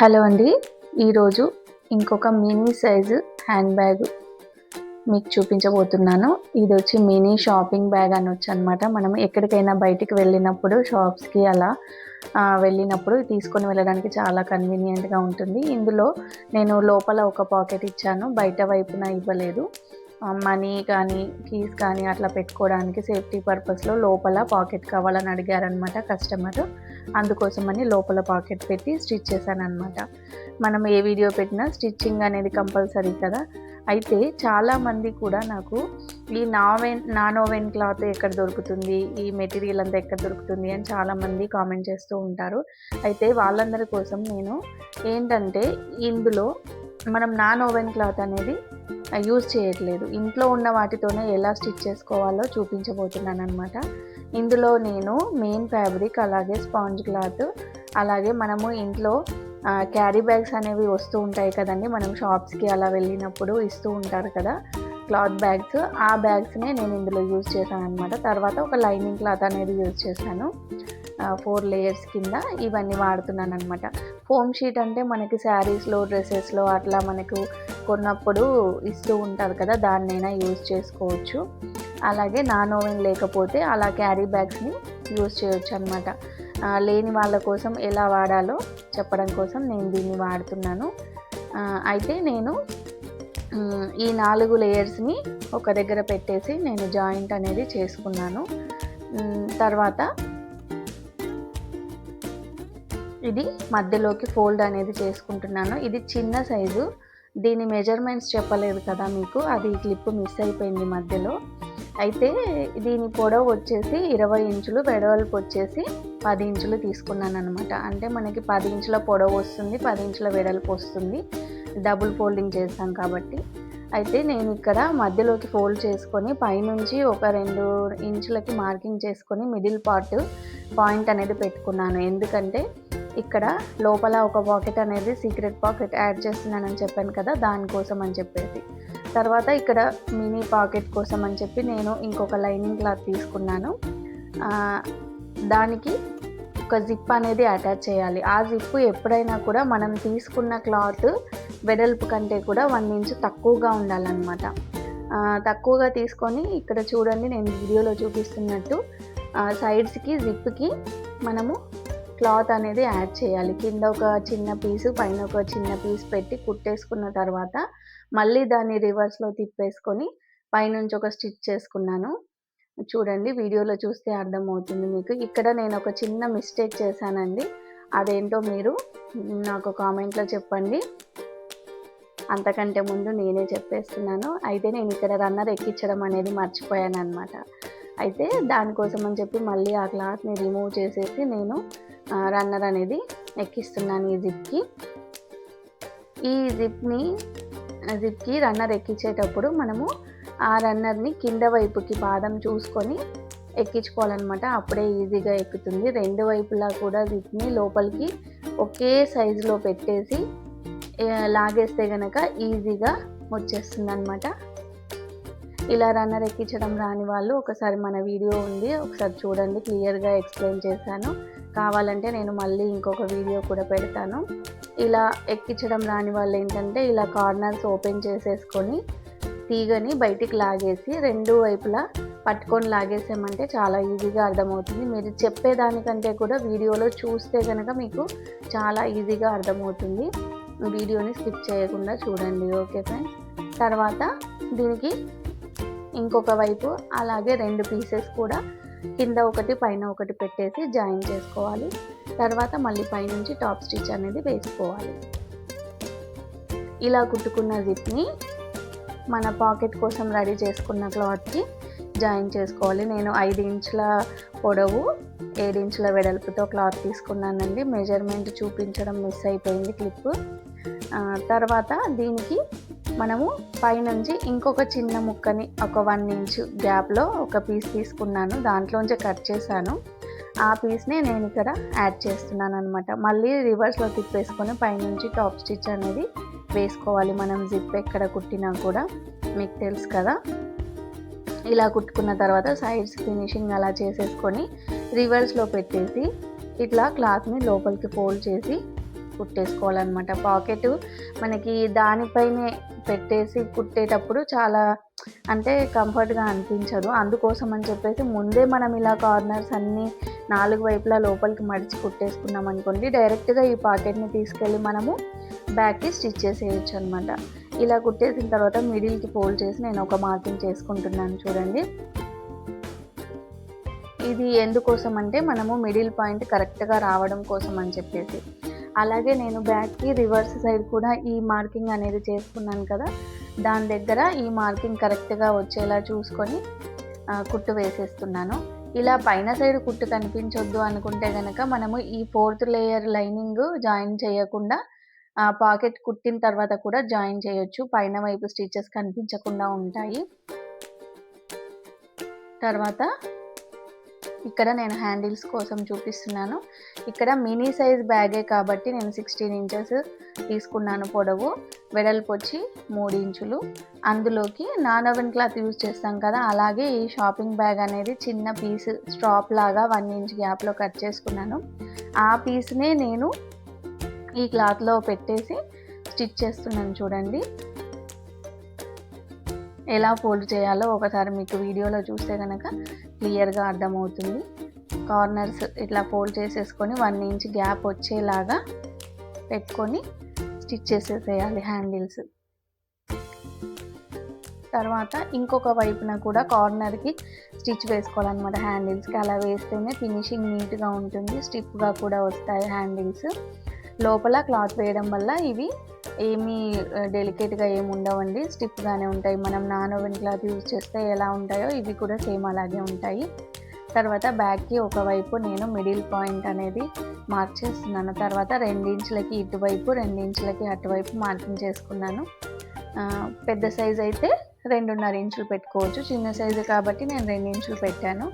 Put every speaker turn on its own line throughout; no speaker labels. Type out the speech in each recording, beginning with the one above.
Hello అండి. ఈరోజు ఇంకొక మినీ సైజు హ్యాండ్ బ్యాగ్ మీకు చూపించబోతున్నాను. ఇది వచ్చి మినీ షాపింగ్ బ్యాగ్ అనొచ్చు అనమాట. మనం ఎక్కడికైనా బయటికి వెళ్ళినప్పుడు షాప్స్‌కి అలా వెళ్ళినప్పుడు తీసుకొని వెళ్ళడానికి చాలా కన్వీనియంట్‌గా ఉంటుంది. ఇందులో నేను లోపల ఒక పాకెట్ ఇచ్చాను. బయట వైపున ఇవ్వలేదు. మనీ కానీ, కీస్ కానీ అట్లా పెట్టుకోవడానికి సేఫ్టీ పర్పస్‌లో లోపల పాకెట్ కావాలని అడిగారనమాట కస్టమరు. అందుకోసమని లోపల పాకెట్ పెట్టి స్టిచ్ చేశాననమాట. మనం ఏ వీడియో పెట్టినా స్టిచ్చింగ్ అనేది కంపల్సరీ కదా! అయితే చాలామంది కూడా నాకు ఈ నాన్ ఓవెన్ క్లాత్ ఎక్కడ దొరుకుతుంది? ఈ మెటీరియల్ అంతా ఎక్కడ దొరుకుతుంది? అని చాలామంది కామెంట్ చేస్తూ ఉంటారు. అయితే వాళ్ళందరి కోసం నేను ఏంటంటే ఇందులో మనం నాన్ ఓవెన్ క్లాత్ అనేది యూజ్ చేయట్లేదు. ఇంట్లో ఉన్న వాటితోనే ఎలా స్టిచ్ చేసుకోవాలో చూపించబోతున్నాననమాట. ఇందులో నేను మెయిన్ ఫ్యాబ్రిక్, అలాగే స్పాంజ్ క్లాత్, అలాగే మనము ఇంట్లో క్యారీ బ్యాగ్స్ అనేవి వస్తూ ఉంటాయి కదండి. మనం షాప్స్కి అలా వెళ్ళినప్పుడు ఇస్తూ ఉంటారు కదా క్లాత్ బ్యాగ్స్. ఆ బ్యాగ్స్నే నేను ఇందులో యూజ్ చేశాను అనమాట. తర్వాత ఒక లైనింగ్ క్లాత్ అనేది యూజ్ చేశాను. 4 లేయర్స్ కింద ఇవన్నీ వాడుతున్నాను అనమాట. ఫోమ్ షీట్ అంటే మనకి శారీస్లో, డ్రెస్సెస్లో అట్లా మనకు కొన్నప్పుడు ఇస్తూ ఉంటారు కదా, దాన్నైనా యూజ్ చేసుకోవచ్చు. అలాగే నాన్ ఓవెన్ లేకపోతే అలా క్యారీ బ్యాగ్స్ని యూజ్ చేయొచ్చు అనమాట. లేని వాళ్ళ కోసం ఎలా వాడాలో చెప్పడం కోసం నేను దీన్ని వాడుతున్నాను. అయితే నేను ఈ 4 లేయర్స్ని ఒక దగ్గర పెట్టేసి నేను జాయింట్ అనేది చేసుకున్నాను. తర్వాత ఇది మధ్యలోకి ఫోల్డ్ అనేది చేసుకుంటున్నాను. ఇది చిన్న సైజు. దీని మెజర్మెంట్స్ చెప్పలేదు కదా మీకు, అది క్లిప్ మిస్ అయిపోయింది మధ్యలో. అయితే దీని పొడవు వచ్చేసి 20 ఇంచులు, వెడల్పు వచ్చేసి 10 ఇంచులు తీసుకున్నాను అనమాట. అంటే మనకి 10 ఇంచుల పొడవు వస్తుంది, 10 ఇంచుల వెడల్పు వస్తుంది. డబుల్ ఫోల్డింగ్ చేస్తాం కాబట్టి. అయితే నేను ఇక్కడ మధ్యలోకి ఫోల్డ్ చేసుకొని పైనుంచి ఒక 2 ఇంచులకి మార్కింగ్ చేసుకొని మిడిల్ పాయింట్ అనేది పెట్టుకున్నాను. ఎందుకంటే ఇక్కడ లోపల ఒక పాకెట్ అనేది సీక్రెట్ పాకెట్ యాడ్ చేస్తున్నానని చెప్పాను కదా, దానికోసం అని చెప్పేసి. తర్వాత ఇక్కడ మినీ పాకెట్ కోసం అని చెప్పి నేను ఇంకొక లైనింగ్ క్లాత్ తీసుకున్నాను. దానికి ఒక జిప్ అనేది అటాచ్ చేయాలి. ఆ జిప్ ఎప్పుడైనా కూడా మనం తీసుకున్న క్లాత్ వెడల్పు కంటే కూడా 1 ఇంచు తక్కువగా ఉండాలన్నమాట. తక్కువగా తీసుకొని ఇక్కడ చూడండి, నేను వీడియోలో చూపిస్తున్నట్టు సైడ్స్కి జిప్కి మనము క్లాత్ అనేది యాడ్ చేయాలి. కింద ఒక చిన్న పీసు, పైన ఒక చిన్న పీస్ పెట్టి కుట్టేసుకున్న తర్వాత మళ్ళీ దాన్ని రివర్స్లో తిప్పేసుకొని పైనుంచి ఒక స్టిచ్ చేసుకున్నాను. చూడండి, వీడియోలో చూస్తే అర్థమవుతుంది మీకు. ఇక్కడ నేను ఒక చిన్న మిస్టేక్ చేశానండి. అదేంటో మీరు నాకు కామెంట్లో చెప్పండి. అంతకంటే ముందు నేనే చెప్పేస్తున్నాను. అయితే నేను ఇక్కడ రన్నర్ ఎక్కించడం అనేది మర్చిపోయాను అనమాట. అయితే దానికోసం అని చెప్పి మళ్ళీ ఆ క్లాత్ని రిమూవ్ చేసేసి నేను రన్నర్ అనేది ఎక్కిస్తున్నాను ఈ జిప్కి. ఈ జిప్కి రన్నర్ ఎక్కించేటప్పుడు మనము ఆ రన్నర్ని కింద వైపుకి పాదం చూసుకొని ఎక్కించుకోవాలన్నమాట. అప్పుడే ఈజీగా ఎక్కుతుంది. 2 వైపులా కూడా జిప్ని లోపలికి ఒకే సైజులో పెట్టేసి లాగేస్తే కనుక ఈజీగా వచ్చేస్తుంది అనమాట. ఇలా రన్నర్ ఎక్కించడం రాని వాళ్ళు ఒకసారి మన వీడియో ఉంది, ఒకసారి చూడండి, క్లియర్గా ఎక్స్ప్లెయిన్ చేశాను. కావాలంటే నేను మళ్ళీ ఇంకొక వీడియో కూడా పెడతాను. ఇలా ఎక్కించడం రాని వాళ్ళు ఏంటంటే ఇలా కార్నర్స్ ఓపెన్ చేసేసుకొని తీగని బయటికి లాగేసి 2 వైపులా పట్టుకొని లాగేసామంటే చాలా ఈజీగా అర్థమవుతుంది. మీరు చెప్పేదానికంటే కూడా వీడియోలో చూస్తే కనుక మీకు చాలా ఈజీగా అర్థమవుతుంది. వీడియోని స్కిప్ చేయకుండా చూడండి. Okay friends. తర్వాత దీనికి ఇంకొక వైపు అలాగే 2 పీసెస్ కూడా కింద ఒకటి పైన ఒకటి పెట్టేసి జాయిన్ చేసుకోవాలి. తర్వాత మళ్ళీ పైనుంచి టాప్ స్టిచ్ అనేది వేసుకోవాలి. ఇలా కుట్టుకున్న జిప్ని మన పాకెట్ కోసం రెడీ చేసుకున్న క్లాత్కి జాయిన్ చేసుకోవాలి. నేను 5 ఇంచుల పొడవు, 7 ఇంచుల వెడల్పుతో క్లాత్ తీసుకున్నానండి. మెజర్మెంట్ చూపించడం మిస్ అయిపోయింది క్లిప్. తర్వాత దీనికి మనము పైనుంచి ఇంకొక చిన్న ముక్కని ఒక 1 ఇంచు గ్యాప్లో ఒక పీస్ తీసుకున్నాను. దాంట్లోంచి కట్ చేశాను. ఆ పీస్ని నేను ఇక్కడ యాడ్ చేస్తున్నాను అనమాట. మళ్ళీ రివర్స్లో తిప్పేసుకొని పైనుంచి టాప్ స్టిచ్ అనేది వేసుకోవాలి. మనం జిప్ ఎక్కడ కుట్టినా కూడా మీకు తెలుసు కదా. ఇలా కుట్టుకున్న తర్వాత సైడ్స్ ఫినిషింగ్ అలా చేసేసుకొని రివర్స్లో పెట్టేసి ఇట్లా క్లాత్ని లోపలికి ఫోల్డ్ చేసి కుట్టేసుకోవాలన్నమాట. పాకెట్ మనకి దానిపైనే పెట్టేసి కుట్టేటప్పుడు చాలా అంటే కంఫర్ట్గా అనిపించదు. అందుకోసం అని చెప్పేసి ముందే మనం ఇలా కార్నర్స్ అన్నీ 4 వైపులా లోపలికి మడిచి కుట్టేసుకున్నాం అనుకోండి, డైరెక్ట్గా ఈ పాకెట్ని తీసుకెళ్ళి మనము బ్యాక్కి స్టిచ్ చేసేయచ్చు అనమాట. ఇలా కుట్టేసిన తర్వాత మిడిల్కి ఫోల్డ్ చేసి నేను ఒక మార్కింగ్ చేసుకుంటున్నాను చూడండి. ఇది ఎందుకోసం అంటే మనము మిడిల్ పాయింట్ కరెక్ట్గా రావడం కోసం అని చెప్పేసి. అలాగే నేను బ్యాక్కి రివర్స్ సైడ్ కూడా ఈ మార్కింగ్ అనేది చేసుకున్నాను కదా, దాని దగ్గర ఈ మార్కింగ్ కరెక్ట్గా వచ్చేలా చూసుకొని కుట్టు వేసేస్తున్నాను. ఇలా పైన సైడ్ కుట్టు కనిపించొద్దు అనుకుంటే కనుక మనము ఈ 4th లేయర్ లైనింగ్ జాయిన్ చేయకుండా పాకెట్ కుట్టిన తర్వాత కూడా జాయిన్ చేయొచ్చు. పైన వైపు స్టిచెస్ కనిపించకుండా ఉంటాయి. తర్వాత ఇక్కడ నేను హ్యాండిల్స్ కోసం చూపిస్తున్నాను. ఇక్కడ మినీ సైజ్ బ్యాగే కాబట్టి నేను 16 ఇంచెస్ తీసుకున్నాను పొడవు, వెడల్పు వచ్చి 3 ఇంచులు. అందులోకి నాన్ ఓవెన్ క్లాత్ యూజ్ చేస్తాం కదా, అలాగే ఈ షాపింగ్ బ్యాగ్ అనేది చిన్న పీస్ స్ట్రాప్ లాగా 1 ఇంచ్ గ్యాప్లో కట్ చేసుకున్నాను. ఆ పీస్నే నేను ఈ క్లాత్లో పెట్టేసి స్టిచ్ చేస్తున్నాను చూడండి. ఎలా ఫోల్డ్ చేయాలో ఒకసారి మీకు వీడియోలో చూస్తే కనుక క్లియర్గా అర్థమవుతుంది. కార్నర్స్ ఇట్లా ఫోల్డ్ చేసేసుకొని 1 ఇంచ్ గ్యాప్ వచ్చేలాగా పెట్టుకొని స్టిచ్ చేసేసేయాలి హ్యాండిల్స్. తర్వాత ఇంకొక వైపున కూడా కార్నర్కి స్టిచ్ వేసుకోవాలన్నమాట హ్యాండిల్స్కి. అలా వేస్తేనే ఫినిషింగ్ నీట్గా ఉంటుంది, స్టిఫ్గా కూడా వస్తాయి హ్యాండిల్స్. లోపల క్లాత్ వేయడం వల్ల ఇవి ఏమీ డెలికేట్గా ఏమి ఉండవండి, స్టిఫ్గానే ఉంటాయి. మనం నాన్ ఓవెన్ క్లాత్ యూజ్ చేస్తే ఎలా ఉంటాయో ఇవి కూడా సేమ్ అలాగే ఉంటాయి. తర్వాత బ్యాక్కి ఒకవైపు నేను మిడిల్ పాయింట్ అనేది మార్క్ చేస్తున్నాను. తర్వాత 2 ఇంచులకి ఇటువైపు 2 ఇంచులకి అటువైపు మార్కింగ్ చేసుకున్నాను. పెద్ద సైజ్ అయితే 2.5 ఇంచులు పెట్టుకోవచ్చు, చిన్న సైజు కాబట్టి నేను 2 ఇంచులు పెట్టాను.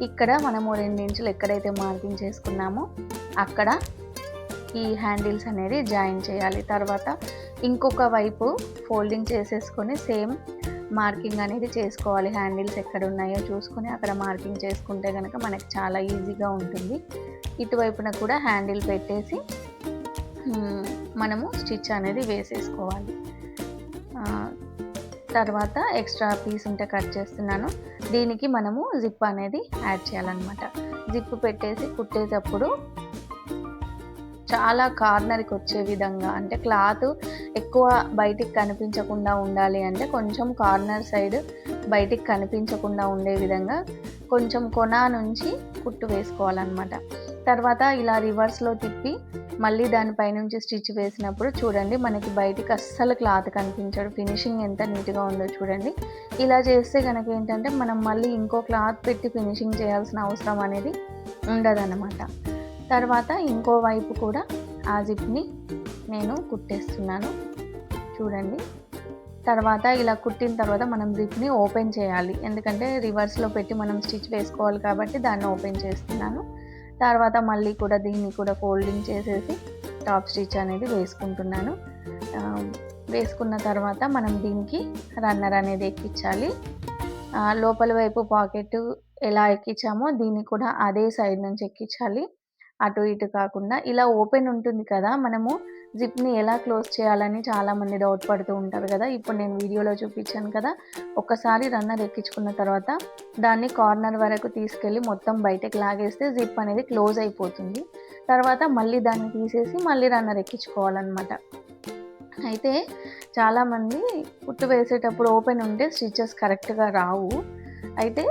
ఇక్కడ మనము 2 ఇంచులు ఎక్కడైతే మార్కింగ్ చేసుకున్నామో అక్కడ ఈ హ్యాండిల్స్ అనేది జాయిన్ చేయాలి. తర్వాత ఇంకొక వైపు ఫోల్డింగ్ చేసేసుకొని సేమ్ మార్కింగ్ అనేది చేసుకోవాలి. హ్యాండిల్స్ ఎక్కడ ఉన్నాయో చూసుకొని అక్కడ మార్కింగ్ చేసుకుంటే కనుక మనకి చాలా ఈజీగా ఉంటుంది. ఇటువైపున కూడా హ్యాండిల్ పెట్టేసి మనము స్టిచ్ అనేది వేసేసుకోవాలి. తర్వాత ఎక్స్ట్రా పీస్ ఉంటే కట్ చేస్తున్నాను. దీనికి మనము జిప్ అనేది యాడ్ చేయాలన్నమాట. జిప్ పెట్టేసి కుట్టేటప్పుడు చాలా కార్నర్కి వచ్చే విధంగా, అంటే క్లాత్ ఎక్కువ బయటికి కనిపించకుండా ఉండాలి అంటే కొంచెం కార్నర్ సైడ్ బయటికి కనిపించకుండా ఉండే విధంగా కొంచెం కొన నుంచి కుట్టు వేసుకోవాలన్నమాట. తర్వాత ఇలా రివర్స్లో తిప్పి మళ్ళీ దానిపై నుంచి స్టిచ్ వేసినప్పుడు చూడండి మనకి బయటికి అస్సలు క్లాత్ కనిపించడు. ఫినిషింగ్ ఎంత నీట్గా ఉందో చూడండి. ఇలా చేస్తే కనుక ఏంటంటే మనం మళ్ళీ ఇంకో క్లాత్ పెట్టి ఫినిషింగ్ చేయాల్సిన అవసరం అనేది ఉండదన్నమాట. తర్వాత ఇంకో వైపు కూడా ఆ జిప్ని నేను కుట్టేస్తున్నాను చూడండి. తర్వాత ఇలా కుట్టిన తర్వాత మనం జిప్ని ఓపెన్ చేయాలి, ఎందుకంటే రివర్స్లో పెట్టి మనం స్టిచ్ వేసుకోవాలి కాబట్టి దాన్ని ఓపెన్ చేస్తున్నాను. తర్వాత మళ్ళీ కూడా దీన్ని కూడా ఫోల్డింగ్ చేసేసి టాప్ స్టిచ్ అనేది వేసుకుంటున్నాను. వేసుకున్న తర్వాత మనం దీనికి రన్నర్ అనేది ఎక్కించాలి. లోపల వైపు పాకెట్ ఎలా ఎక్కించామో దీన్ని కూడా అదే సైడ్ నుంచి ఎక్కించాలి, అటు ఇటు కాకుండా. ఇలా ఓపెన్ ఉంటుంది కదా, మనము జిప్ని ఎలా క్లోజ్ చేయాలని చాలామంది డౌట్ పడుతూ ఉంటారు కదా. ఇప్పుడు నేను వీడియోలో చూపించాను కదా, ఒక్కసారి రన్నర్ ఎక్కించుకున్న తర్వాత దాన్ని కార్నర్ వరకు తీసుకెళ్ళి మొత్తం బయటకు లాగేస్తే జిప్ అనేది క్లోజ్ అయిపోతుంది. తర్వాత మళ్ళీ దాన్ని తీసేసి మళ్ళీ రన్నర్ ఎక్కించుకోవాలన్నమాట. అయితే చాలామంది కుట్టు వేసేటప్పుడు ఓపెన్ ఉంటే స్టిచెస్ కరెక్ట్గా రావు. అయితే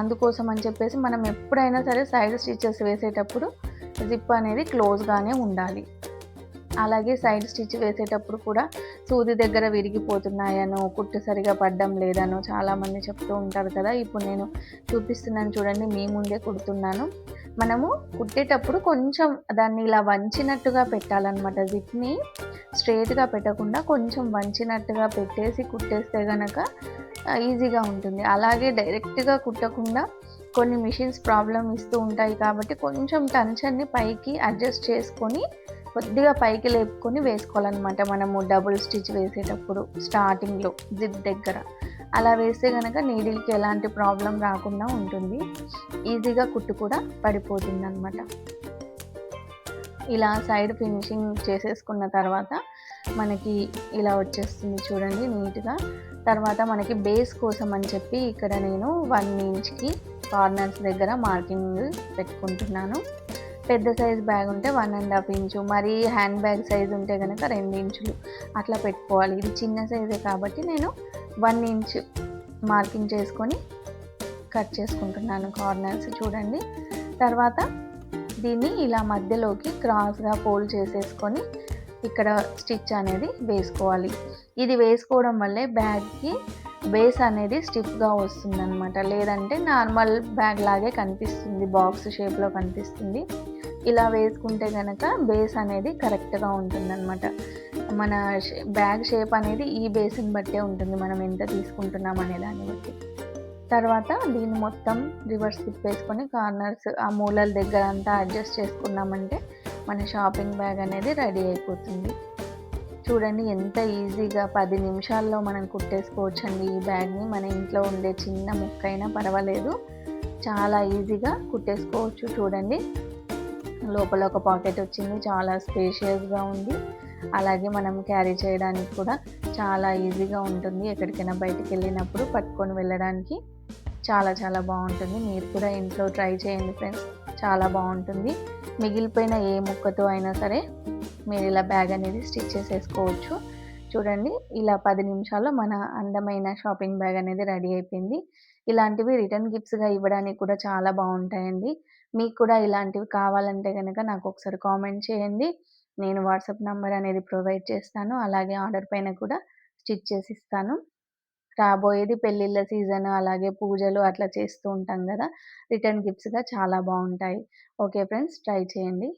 అందుకోసం అని చెప్పేసి మనం ఎప్పుడైనా సరే సైడ్ స్టిచెస్ వేసేటప్పుడు జిప్ అనేది క్లోజ్గానే ఉండాలి. అలాగే సైడ్ స్టిచ్ వేసేటప్పుడు కూడా సూది దగ్గర విరిగిపోతున్నాయనో కుట్టు సరిగా పడడం లేదనో చాలామంది చెప్తూ ఉంటారు కదా. ఇప్పుడు నేను చూపిస్తున్నాను చూడండి, మీ ముందే కుడుతున్నాను. మనము కుట్టేటప్పుడు కొంచెం దాన్ని ఇలా వంచినట్టుగా పెట్టాలన్నమాట. జిప్ని స్ట్రైట్గా పెట్టకుండా కొంచెం వంచినట్టుగా పెట్టేసి కుట్టేస్తే కనుక ఈజీగా ఉంటుంది. అలాగే డైరెక్ట్గా కుట్టకుండా కొన్ని మిషన్స్ ప్రాబ్లం ఇస్తూ ఉంటాయి కాబట్టి కొంచెం టెన్షన్ని పైకి అడ్జస్ట్ చేసుకొని కొద్దిగా పైకి లేపుకొని వేసుకోవాలన్నమాట. మనము డబుల్ స్టిచ్ వేసేటప్పుడు స్టార్టింగ్లో జిప్ దగ్గర అలా వేస్తే కనుక నీడిల్కి ఎలాంటి ప్రాబ్లం రాకుండా ఉంటుంది, ఈజీగా కుట్టు కూడా పడిపోతుంది అన్నమాట. ఇలా సైడ్ ఫినిషింగ్ చేసేసుకున్న తర్వాత మనకి ఇలా వచ్చేస్తుంది చూడండి నీట్‌గా. తర్వాత మనకి బేస్ కోసం అని చెప్పి ఇక్కడ నేను 1 ఇంచ్‌కి కార్నర్స్ దగ్గర మార్కింగ్ పెట్టుకుంటున్నాను. పెద్ద సైజ్ బ్యాగ్ ఉంటే 1½ ఇంచు, మరీ హ్యాండ్ బ్యాగ్ సైజ్ ఉంటే గనక 2 ఇంచులు అట్లా పెట్టుకోవాలి. ఇది చిన్న సైజే కాబట్టి నేను 1 ఇంచ్ మార్కింగ్ చేసుకొని కట్ చేసుకుంటున్నాను కార్నర్స్ చూడండి. తర్వాత దీన్ని ఇలా మధ్యలోకి క్రాస్‌గా ఫోల్డ్ చేసేసుకొని ఇక్కడ స్టిచ్ అనేది వేసుకోవాలి. ఇది వేసుకోవడం వల్లే బ్యాగ్‌కి బేస్ అనేది స్టిఫ్‌గా వస్తుందనమాట. లేదంటే నార్మల్ బ్యాగ్ లాగే కనిపిస్తుంది. బాక్స్ షేప్‌లో కనిపిస్తుంది. ఇలా వేసుకుంటే గనక బేస్ అనేది కరెక్ట్‌గా ఉంటుందనమాట. మన బ్యాగ్ షేప్ అనేది ఈ బేస్‌ని బట్టే ఉంటుంది. మనం ఎంత తీసుకుంటున్నాం అనే దాన్ని బట్టి. తర్వాత దీన్ని మొత్తం రివర్స్ తిప్పేసుకొని కార్నర్స్ ఆ మూలల దగ్గర అంతా అడ్జస్ట్ చేసుకున్నామంటే మన షాపింగ్ బ్యాగ్ అనేది రెడీ అయిపోతుంది. చూడండి ఎంత ఈజీగా 10 నిమిషాల్లో మనం కుట్టేసుకోవచ్చండి ఈ బ్యాగ్‌ని. మన ఇంట్లో ఉండే చిన్న ముక్కైనా పర్వాలేదు. చాలా ఈజీగా కుట్టేసుకోవచ్చు చూడండి. లోపల ఒక పాకెట్ వచ్చింది. చాలా స్పేషియస్‌గా ఉంది. అలాగే మనం క్యారీ చేయడానికి కూడా చాలా ఈజీగా ఉంటుంది. ఎక్కడికైనా బయటికెళ్ళినప్పుడు పట్టుకొని వెళ్ళడానికి చాలా చాలా బాగుంటుంది. మీరు కూడా ఇంట్లో ట్రై చేయండి ఫ్రెండ్స్. చాలా బాగుంటుంది. మిగిలిపోయిన ఏ ముక్కతో అయినా సరే మీరు ఇలా బ్యాగ్ అనేది స్టిచ్ చేసేసుకోవచ్చు. చూడండి ఇలా 10 నిమిషాల్లో మన అందమైన షాపింగ్ బ్యాగ్ అనేది రెడీ అయిపోయింది. ఇలాంటివి రిటర్న్ గిఫ్ట్స్‌గా ఇవ్వడానికి కూడా చాలా బాగుంటాయండి. మీకు కూడా ఇలాంటివి కావాలంటే గనక నాకు ఒకసారి కామెంట్ చేయండి. నేను వాట్సాప్ నంబర్ అనేది ప్రొవైడ్ చేస్తాను. అలాగే ఆర్డర్ పైన కూడా స్టిచ్ చేసి ఇస్తాను. రాబోయేది పెళ్ళిళ్ళ సీజన్ అలాగే పూజలు అట్లా చేస్తూ ఉంటాం గదా! రిటర్న్ గిఫ్ట్స్‌గా చాలా బావుంటాయి. ఓకే ఫ్రెండ్స్ ట్రై చేయండి.